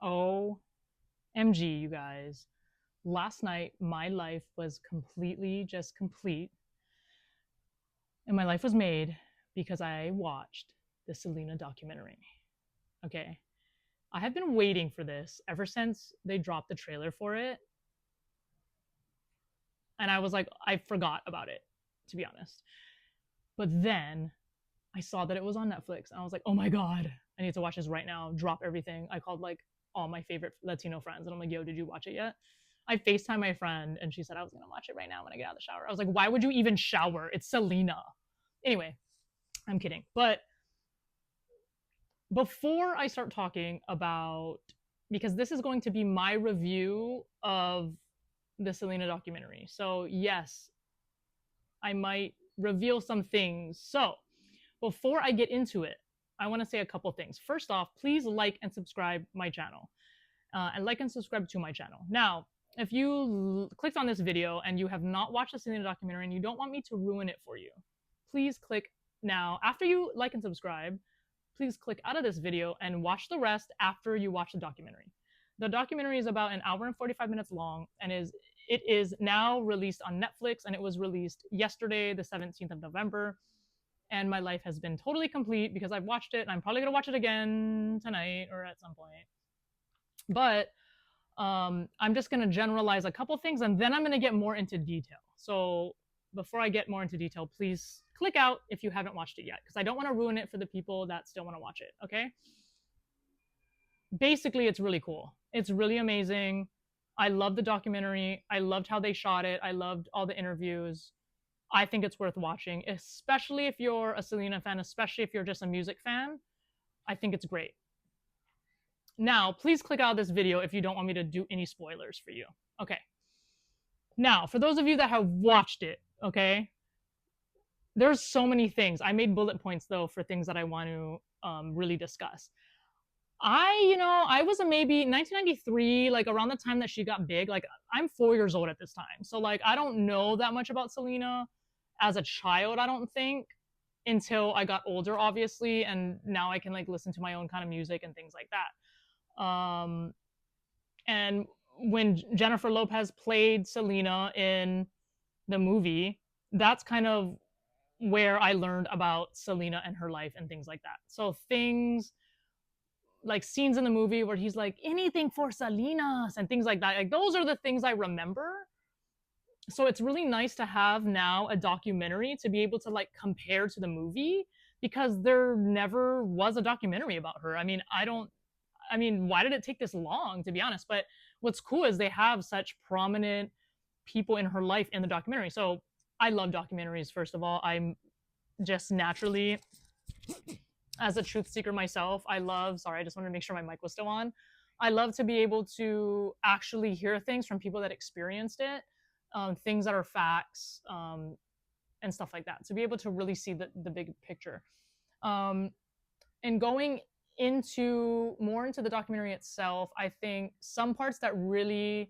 OMG, you guys. Last night, my life was completely just complete. And my life was made because I watched the Selena documentary. Okay. I have been waiting for this ever since they dropped the trailer for it. And I was like, I forgot about it, to be honest. But then I saw that it was on Netflix and I was like, oh my God, I need to watch this right now. Drop everything. I called like all my favorite Latino friends and I'm like, yo, did you watch it yet? I FaceTime my friend and she said I was gonna watch it right now when I get out of the shower. I was like, why would you even shower? It's Selena. Anyway, I'm kidding. But before I start talking about, because this is going to be my review of the Selena documentary. So, yes, I might reveal some things. So, before I get into it, I want to say a couple things. First off, please like and subscribe my channel. And like and subscribe to my channel. Now, if you clicked on this video and you have not watched the Selena documentary and you don't want me to ruin it for you, please click now. After you like and subscribe, please click out of this video and watch the rest after you watch the documentary. The documentary is about an hour and 45 minutes long and it is now released on Netflix, and it was released yesterday, the 17th of November. And my life has been totally complete because I've watched it and I'm probably going to watch it again tonight or at some point. But I'm just going to generalize a couple things and then I'm going to get more into detail. So before I get more into detail, please click out if you haven't watched it yet, because I don't want to ruin it for the people that still want to watch it. Okay. Basically, it's really cool. It's really amazing. I love the documentary. I loved how they shot it. I loved all the interviews. I think it's worth watching, especially if you're a Selena fan, especially if you're just a music fan. I think it's great. Now, please click out of this video if you don't want me to do any spoilers for you. Okay. Now, for those of you that have watched it, okay, there's so many things. I made bullet points, though, for things that I want to really discuss. I was a maybe 1993, like around the time that she got big. Like, I'm 4 years old at this time. So, like, I don't know that much about Selena as a child, I don't think, until I got older, obviously. And now I can, like, listen to my own kind of music and things like that. And when Jennifer Lopez played Selena in the movie, that's kind of where I learned about Selena and her life and things like that. So things like scenes in the movie where he's like, anything for Salinas and things like that. Like, those are the things I remember. So it's really nice to have now a documentary to be able to like compare to the movie, because there never was a documentary about her. I mean, why did it take this long, to be honest? But what's cool is they have such prominent people in her life in the documentary. So I love documentaries, first of all. I'm just naturally, as a truth seeker myself, sorry, I just wanted to make sure my mic was still on. I love to be able to actually hear things from people that experienced it, things that are facts, and stuff like that. To be able to really see the big picture. And going more into the documentary itself, I think some parts that really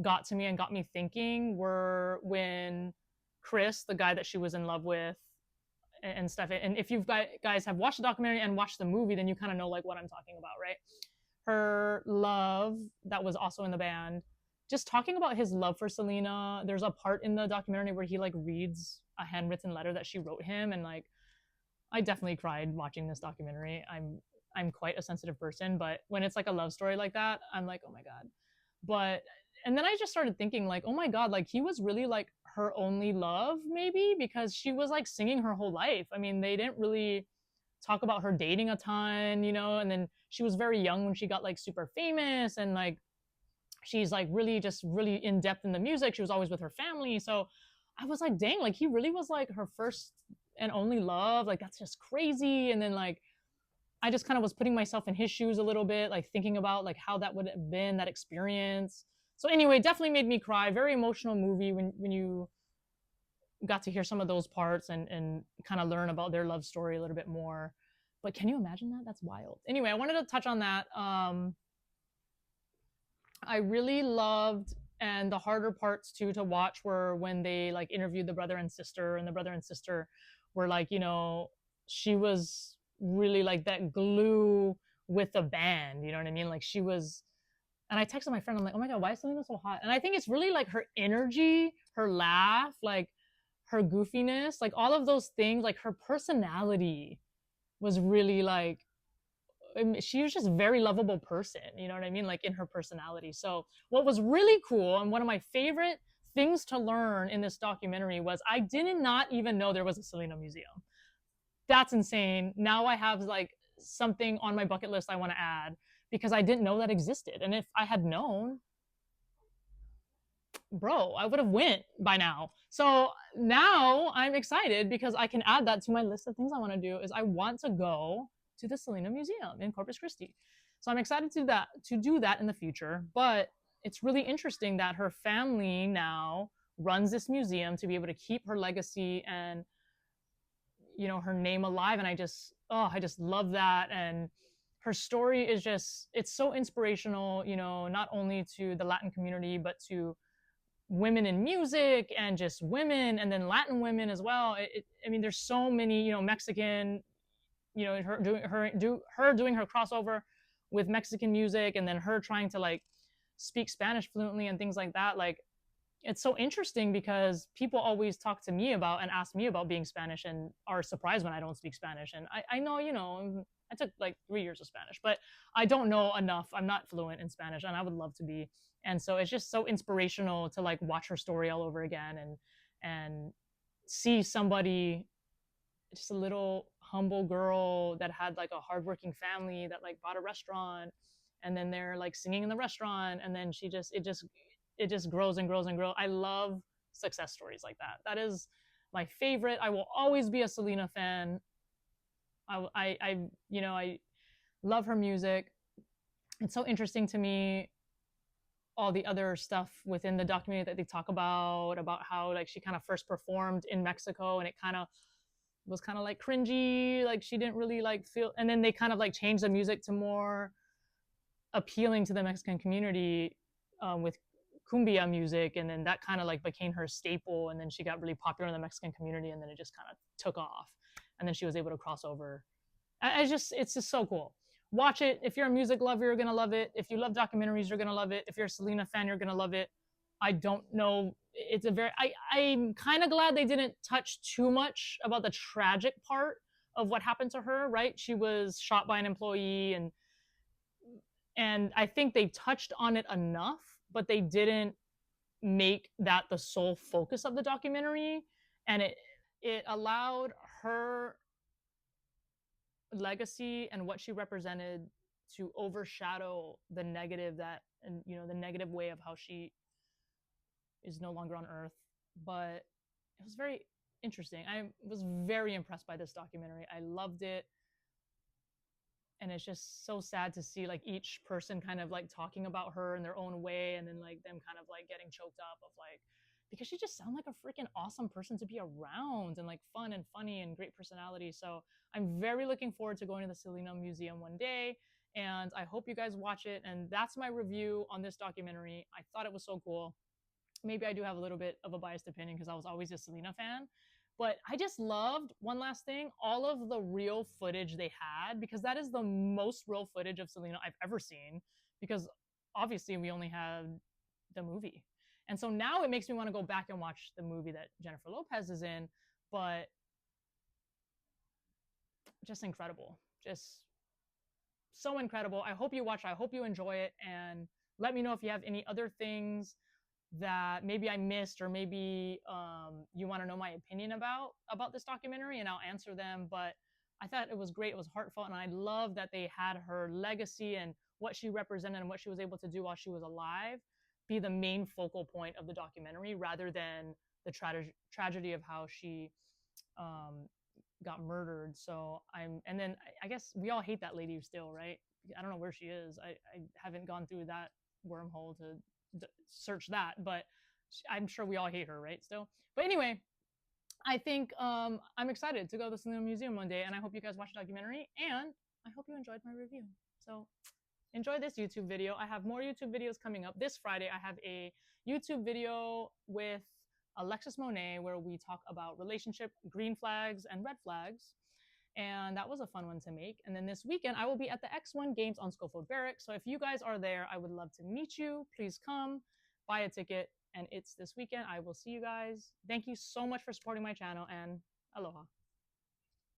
got to me and got me thinking were when Chris, the guy that she was in love with, and stuff. And if you guys have watched the documentary and watched the movie, then you kind of know like what I'm talking about, right? Her love, that was also in the band, just talking about his love for Selena. There's a part in the documentary where he like reads a handwritten letter that she wrote him, and like I definitely cried watching this documentary. I'm quite a sensitive person, but when it's like a love story like that, I'm like, oh my God. And then I just started thinking like, oh my God, like he was really like her only love, maybe, because she was like singing her whole life. I mean, they didn't really talk about her dating a ton, and then she was very young when she got like super famous, and like she's like really in depth in the music. She was always with her family. So I was like, dang, like he really was like her first and only love. Like, that's just crazy. And then like I just kind of was putting myself in his shoes a little bit, like thinking about like how that would have been, that experience. So anyway, definitely made me cry. Very emotional movie when you got to hear some of those parts and kind of learn about their love story a little bit more. But can you imagine that? That's wild. Anyway, I wanted to touch on that. I really loved, and the harder parts too to watch were when they like interviewed the brother and sister, and the brother and sister were like, she was really like that glue with the band, you know what I mean? Like she was And I texted my friend, I'm like, oh my God, why is Selena so hot? And I think it's really like her energy, her laugh, like her goofiness, like all of those things, like her personality was really like, I mean, she was just a very lovable person, you know what I mean? Like in her personality. So what was really cool and one of my favorite things to learn in this documentary was I did not even know there was a Selena museum. That's insane. Now I have like something on my bucket list I want to add because I didn't know that existed. And if I had known, bro, I would have went by now. So now I'm excited because I can add that to my list of things I want to do is I want to go to the Selena Museum in Corpus Christi. So I'm excited to do that in the future, but it's really interesting that her family now runs this museum to be able to keep her legacy and her name alive, and I just love that. And her story is just, it's so inspirational, not only to the Latin community but to women in music and just women, and then Latin women as well. I mean, there's so many, Mexican, her doing her crossover with Mexican music, and then her trying to like speak Spanish fluently and things like that. Like, it's so interesting because people always talk to me about and ask me about being Spanish and are surprised when I don't speak Spanish. And I know, I took like 3 years of Spanish, but I don't know enough. I'm not fluent in Spanish and I would love to be. And so it's just so inspirational to like watch her story all over again and see somebody, just a little humble girl that had like a hardworking family that like bought a restaurant, and then they're like singing in the restaurant, and then it just grows and grows and grows. I love success stories like that. That is my favorite. I will always be a Selena fan. I love her music. It's so interesting to me all the other stuff within the documentary that they talk about how like she kind of first performed in Mexico, and it kind of was kind of like cringy, like she didn't really like feel, and then they kind of like changed the music to more appealing to the Mexican community, with cumbia music, and then that kind of like became her staple, and then she got really popular in the Mexican community, and then it just kind of took off, and then she was able to cross over. It's just so cool. Watch it. If you're a music lover, you're gonna love it. If you love documentaries, you're gonna love it. If you're a Selena fan, you're gonna love it. I don't know. It's a very I'm kind of glad they didn't touch too much about the tragic part of what happened to her, right? She was shot by an employee, and I think they touched on it enough, but they didn't make that the sole focus of the documentary. And it allowed her legacy and what she represented to overshadow the negative that, and the negative way of how she is no longer on earth. But it was very interesting. I was very impressed by this documentary. I loved it. And it's just so sad to see like each person kind of like talking about her in their own way, and then like them kind of like getting choked up of like, because she just sounded like a freaking awesome person to be around, and like fun and funny and great personality. So I'm very looking forward to going to the Selena Museum one day, and I hope you guys watch it. And that's my review on this documentary. I thought it was so cool. Maybe I do have a little bit of a biased opinion because I was always a Selena fan. But I just loved, one last thing, all of the real footage they had, because that is the most real footage of Selena I've ever seen, because obviously we only had the movie. And so now it makes me want to go back and watch the movie that Jennifer Lopez is in, but just incredible. Just so incredible. I hope you watch it. I hope you enjoy it. And let me know if you have any other things that maybe I missed, or maybe you want to know my opinion about this documentary, and I'll answer them. But I thought it was great. It was heartfelt, and I love that they had her legacy and what she represented and what she was able to do while she was alive be the main focal point of the documentary, rather than the tragedy of how she got murdered. So and then I guess we all hate that lady still, right? I don't know where she is. I haven't gone through that wormhole to search that, but I'm sure we all hate her, right? Still. But anyway, I think I'm excited to go to the Selena Museum one day, and I hope you guys watch the documentary, and I hope you enjoyed my review. So enjoy this YouTube video. I have more YouTube videos coming up. This Friday, I have a YouTube video with Alexis Monet where we talk about relationship green flags and red flags. And that was a fun one to make. And then this weekend, I will be at the X1 Games on Schofield Barrack. So if you guys are there, I would love to meet you. Please come, buy a ticket, and it's this weekend. I will see you guys. Thank you so much for supporting my channel, and aloha.